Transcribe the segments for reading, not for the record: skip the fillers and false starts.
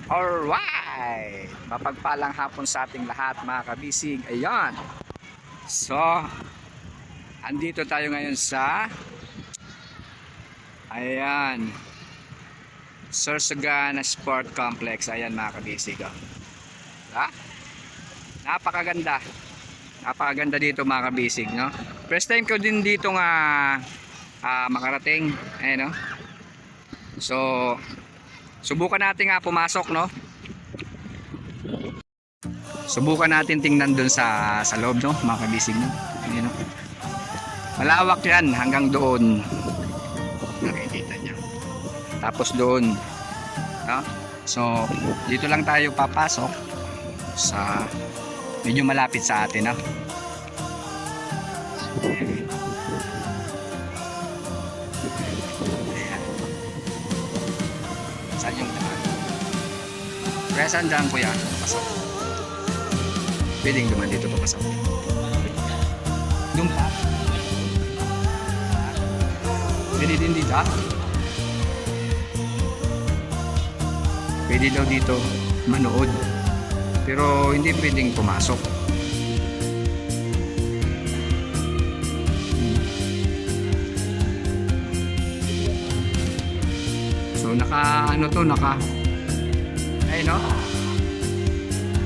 Alright! Mapagpalang hapon sa ating lahat mga kabisig. Ayan. So, andito tayo ngayon sa ayan, Sorsogon Sport Complex. Ayan mga kabisig. Oh. Ha? Napakaganda. Napakaganda dito mga kabisig, no? First time ko din dito nga makarating. Ayan, no? So, subukan natin nga pumasok, no? Subukan natin tingnan doon sa loob, no, mga kabisig, no? Ayan, no? Malawak yan hanggang doon. Nakikita niyo. Tapos doon, no? So, dito lang tayo papasok sa medyo malapit sa atin, no? Ayan. Saan yung daan? Kaya saan daan, kuya? Pasok. Pwedeng naman dito papasok. Doon pa? Pwede din dito, ah? Pwede daw dito manood. Pero hindi pwedeng pumasok. So naka ano to, ay no?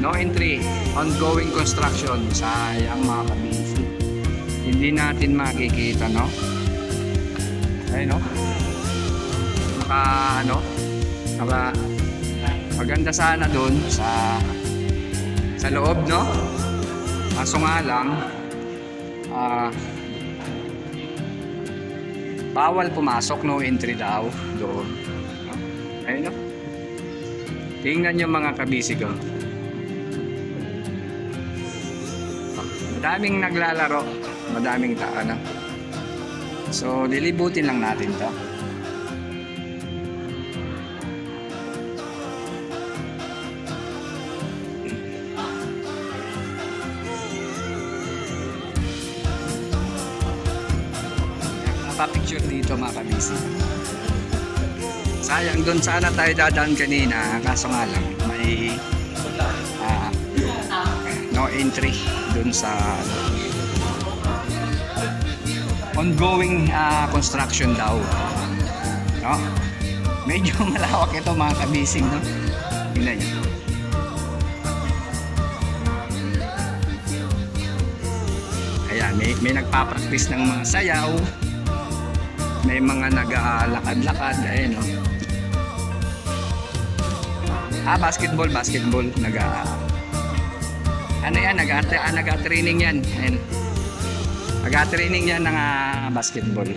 No entry, ongoing construction. Sayang mga kabisi. Hindi natin makikita, no? Ay no? Maganda sana doon sa loob, no? Kaso nga lang bawal pumasok, no entry daw doon. Ayun, no? Tingnan nyo mga kabisig, oh. Madaming naglalaro, madaming taan, no? So lilibutin lang natin to. Picture dito mga kabisi. Sayang, doon sana tayo dadaan kanina, kaso nga lang may no entry doon sa ongoing construction daw, no? Medyo malawak ito mga kabising, no? Tingnan niyo. Ayan, may nagpa-practice ng mga sayaw. May mga nag-lakad-lakad, ayun, no? Basketball, ano yan, nag-training yan, ayun. Nag-training yan ng basketball.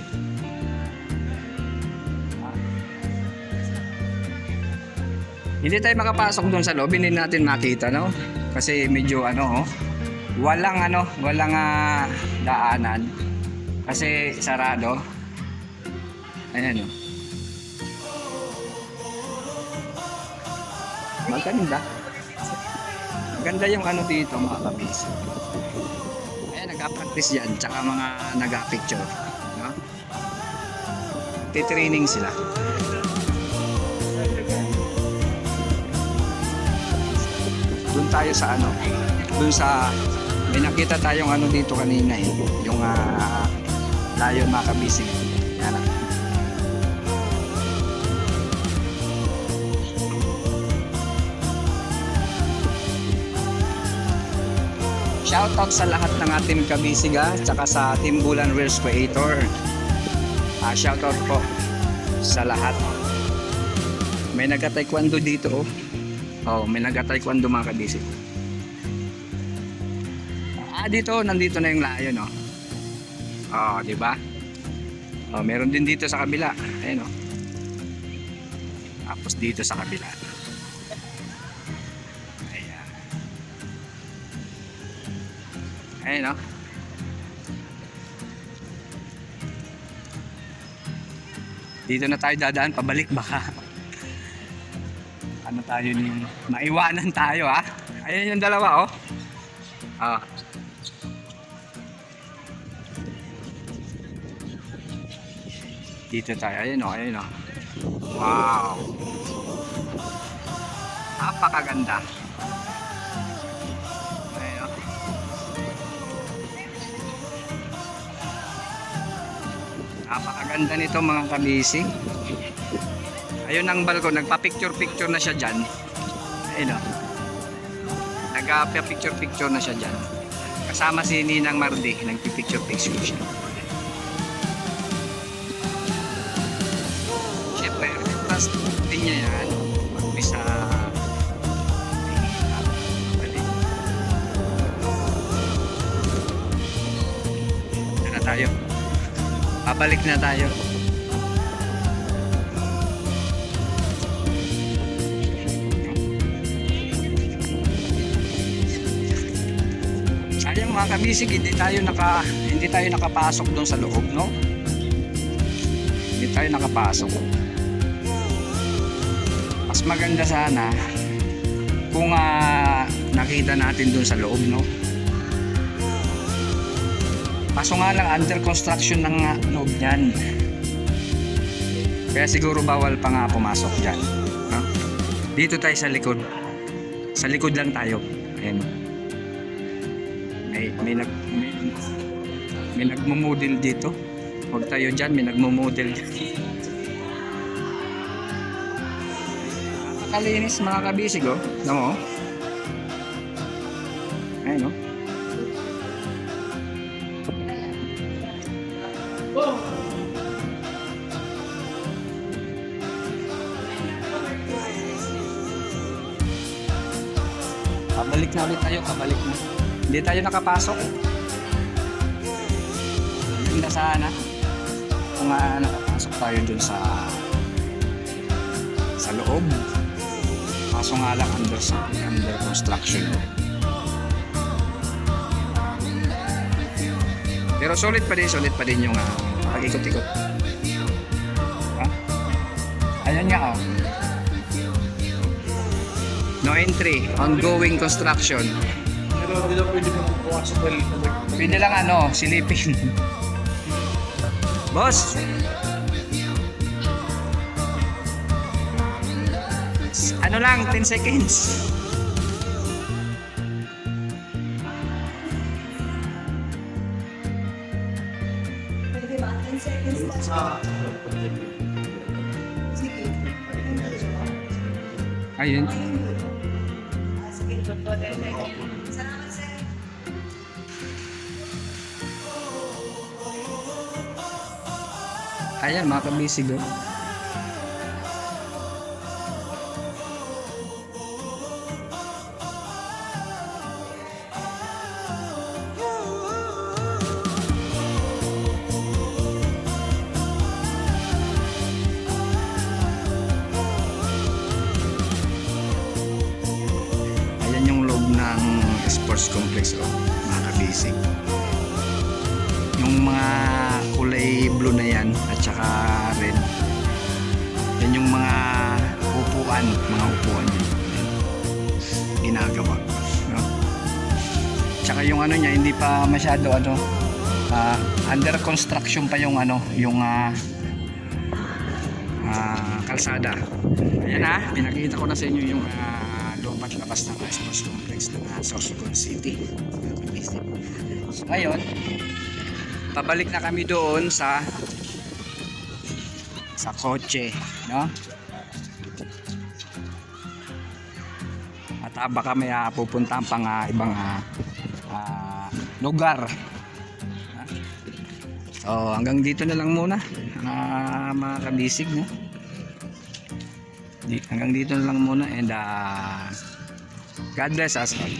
Hindi tayo makapasok doon sa loob, hindi natin makita, no? Kasi medyo walang daanan. Kasi sarado. Ayan, no? Maganda. Maganda yung dito mga kabis. Ayan, nag-practice yan, tsaka mga nag-picture, no? Titraining sila. Doon tayo sa doon sa may nakita tayong dito kanina, yung layon mga kabisig. Yan. Shoutout sa lahat ng ating kabisig, tsaka sa Team Bulan Reels Creator. Shoutout po sa lahat. May nag-taekwondo dito, oh. Oh, may nag-taekwondo mga kabisig. Nandito na yung layon, oh. Oh, di ba? Oh, meron din dito sa kabila. Ayun, oh. Tapos dito sa kabila. Ayun, no? Dito na tayo dadaan, pabalik baka tayo maiwanan tayo, ha? Ayun yung dalawa, oh. Dito tayo, ayun, oh. Wow. Napakaganda. Ayun. Napakaganda nito mga kabisig. Ayun ang balkon, nagpa-picture-picture na siya dyan. Ayun o. Nagpa-picture-picture na siya dyan. Kasama si Ninang Mardi, nagpi-picture-picture siya. Siyempre, trust din niya yan. Mag-bisa na tayo. Pabalik na tayo. Sayang mga kabisig, hindi tayo nakapasok doon sa loob, no? Hindi tayo nakapasok. Mas maganda sana kung nakita natin doon sa loob, no? Kaso nga lang, under construction ng loob niyan. Kaya siguro bawal pa nga pumasok dyan. No? Dito tayo sa likod. Sa likod lang tayo. Ayan. May nagmumodel dito. Huwag tayo dyan, may nagmumodel dyan. Napakalinis mga kabisig, oh. Alam mo? Ayan, oh. Pabalik na ulit tayo, pabalik na. Hindi tayo nakapasok. Ganda sana kung nakapasok tayo dun sa loob. Kaso nga lang under construction. Pero solid pa din yung pag-ikot-ikot. Ayan nga, oh. No entry, ongoing construction. Pero hindi na pwede magpapasok dahil Pwede lang silipin. Boss! Ano lang, 10 seconds. Pwede ba? 10 seconds lang. Sige. Ayun. Sige. Salamat, sir. Ayan mga kabisig, oh. Ayan yung loob ng sports complex, oh, mga kabisig. Yung mga kulay blue na yan at saka red, yan yung mga upuan yan ginagawa, no? Tsaka yung niya hindi pa masyado under construction pa yung kalsada. Ayan pinakita ko na sa inyo yung loob at labas ng sports complex ng Sorsogon City. So ngayon, pabalik na kami doon sa kotse, no? At baka may pupuntahan pang ibang lugar. So hanggang dito na lang muna, mga kabisig, no? Hanggang dito na lang muna, and God bless us all.